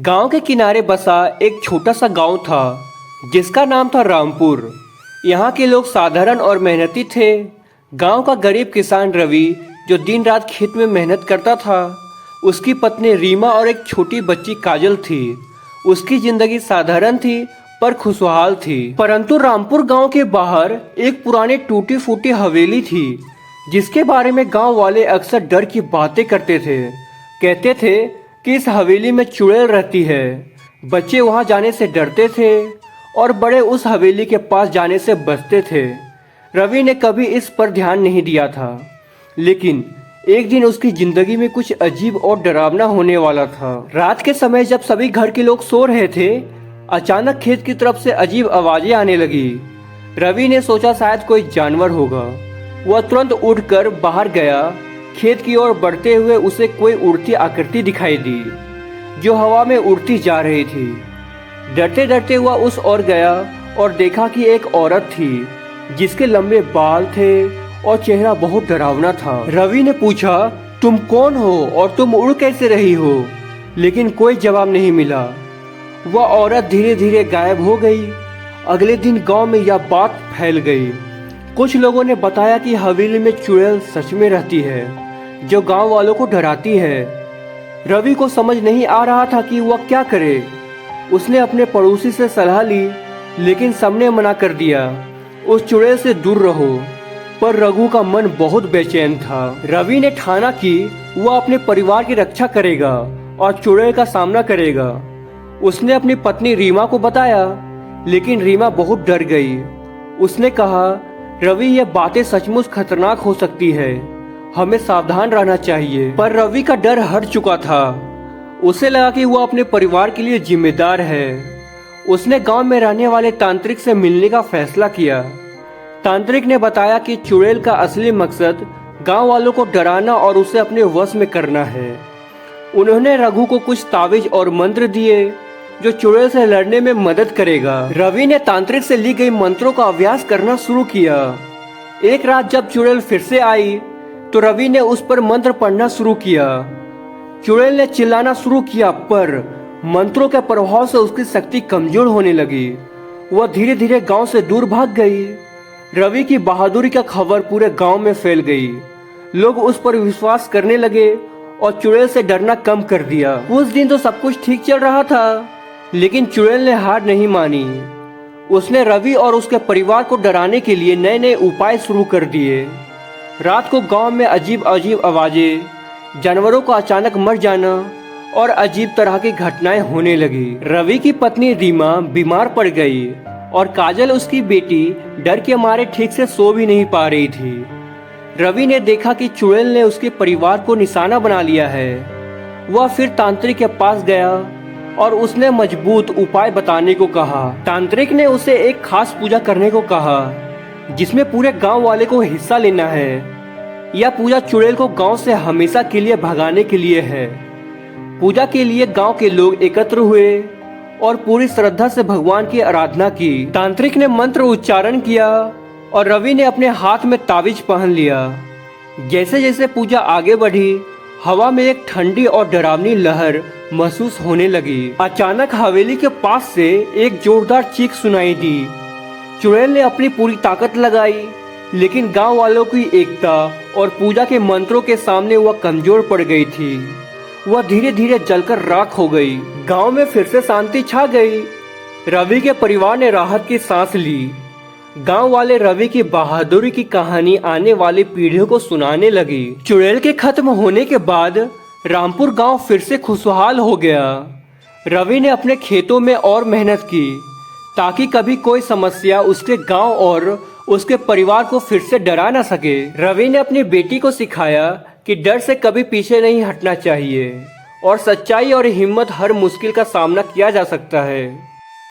गांव के किनारे बसा एक छोटा सा गांव था जिसका नाम था रामपुर। यहाँ के लोग साधारण और मेहनती थे। गांव का गरीब किसान रवि जो दिन रात खेत में मेहनत करता था, उसकी पत्नी रीमा और एक छोटी बच्ची काजल थी। उसकी जिंदगी साधारण थी पर खुशहाल थी। परंतु रामपुर गांव के बाहर एक पुरानी टूटी फूटी हवेली थी जिसके बारे में गांव वाले अक्सर डर की बातें करते थे। कहते थे कि इस हवेली में चुड़ैल रहती है। बच्चे वहां जाने से डरते थे और बड़े उस हवेली के पास जाने से बचते थे। रवि ने कभी इस पर ध्यान नहीं दिया था, लेकिन एक दिन उसकी जिंदगी में कुछ अजीब और डरावना होने वाला था। रात के समय जब सभी घर के लोग सो रहे थे, अचानक खेत की तरफ से अजीब आवाजें आने लगी। रवि ने सोचा शायद कोई जानवर होगा। वह तुरंत उठकर बाहर गया। खेत की ओर बढ़ते हुए उसे कोई उड़ती आकृति दिखाई दी जो हवा में उड़ती जा रही थी। डरते डरते वह उस ओर गया और देखा कि एक औरत थी जिसके लंबे बाल थे और चेहरा बहुत डरावना था। रवि ने पूछा, तुम कौन हो और तुम उड़ कैसे रही हो? लेकिन कोई जवाब नहीं मिला। वह औरत धीरे धीरे गायब हो गई। अगले दिन गांव में यह बात फैल गई। कुछ लोगों ने बताया कि हवेली में चुड़ैल सच में रहती है जो गांव वालों को डराती है। रवि को समझ नहीं आ रहा था कि वह क्या करे। उसने अपने पड़ोसी से सलाह ली, लेकिन सबने मना कर दिया, उस चुड़ैल से दूर रहो। पर रघु का मन बहुत बेचैन था। रवि ने ठाना कि वह अपने परिवार की रक्षा करेगा और चुड़ैल का सामना करेगा। उसने अपनी पत्नी रीमा को बताया, लेकिन रीमा बहुत डर गई। उसने कहा, रवि ये बातें सचमुच खतरनाक हो सकती है, हमें सावधान रहना चाहिए। पर रवि का डर हट चुका था। उसे लगा कि वह अपने परिवार के लिए जिम्मेदार है। उसने गांव में रहने वाले तांत्रिक से मिलने का फैसला किया। तांत्रिक ने बताया कि चुड़ैल का असली मकसद गांव वालों को डराना और उसे अपने वश में करना है। उन्होंने रघु को कुछ तावीज और मंत्र दिए जो चुड़ैल से लड़ने में मदद करेगा। रवि ने तांत्रिक से ली गई मंत्रों का अभ्यास करना शुरू किया। एक रात जब चुड़ैल फिर से आई तो रवि ने उस पर मंत्र पढ़ना शुरू किया। चुड़ैल ने चिल्लाना शुरू किया, पर मंत्रों के प्रभाव से उसकी शक्ति कमजोर होने लगी। वह धीरे धीरे गांव से दूर भाग गई। रवि की बहादुरी का खबर पूरे गांव में फैल गई। लोग उस पर विश्वास करने लगे और चुड़ैल से डरना कम कर दिया। उस दिन तो सब कुछ ठीक चल रहा था, लेकिन चुड़ैल ने हार नहीं मानी। उसने रवि और उसके परिवार को डराने के लिए नए नए उपाय शुरू कर दिए। रात को गांव में अजीब अजीब आवाजें, जानवरों का अचानक मर जाना और अजीब तरह की घटनाएं होने लगी। रवि की पत्नी रीमा बीमार पड़ गई और काजल उसकी बेटी डर के मारे ठीक से सो भी नहीं पा रही थी। रवि ने देखा कि चुड़ैल ने उसके परिवार को निशाना बना लिया है। वह फिर तांत्रिक के पास गया और उसने मजबूत उपाय बताने को कहा। तांत्रिक ने उसे एक खास पूजा करने को कहा जिसमें पूरे गांव वाले को हिस्सा लेना है। यह पूजा चुड़ैल को गांव से हमेशा के लिए भगाने के लिए है। पूजा के लिए गांव के लोग एकत्र हुए और पूरी श्रद्धा से भगवान की आराधना की। तांत्रिक ने मंत्र उच्चारण किया और रवि ने अपने हाथ में तावीज पहन लिया। जैसे जैसे पूजा आगे बढ़ी, हवा में एक ठंडी और डरावनी लहर महसूस होने लगी। अचानक हवेली के पास से एक जोरदार चीख सुनाई दी। चुड़ैल ने अपनी पूरी ताकत लगाई, लेकिन गांव वालों की एकता और पूजा के मंत्रों के सामने वह कमजोर पड़ गई थी। वह धीरे धीरे जलकर राख हो गई। गांव में फिर से शांति छा गई। रवि के परिवार ने राहत की सांस ली। गांव वाले रवि की बहादुरी की कहानी आने वाली पीढ़ियों को सुनाने लगी। चुड़ैल के खत्म होने के बाद रामपुर गांव फिर से खुशहाल हो गया। रवि ने अपने खेतों में और मेहनत की ताकि कभी कोई समस्या उसके गांव और उसके परिवार को फिर से डरा न सके। रवि ने अपनी बेटी को सिखाया कि डर से कभी पीछे नहीं हटना चाहिए और सच्चाई और हिम्मत हर मुश्किल का सामना किया जा सकता है।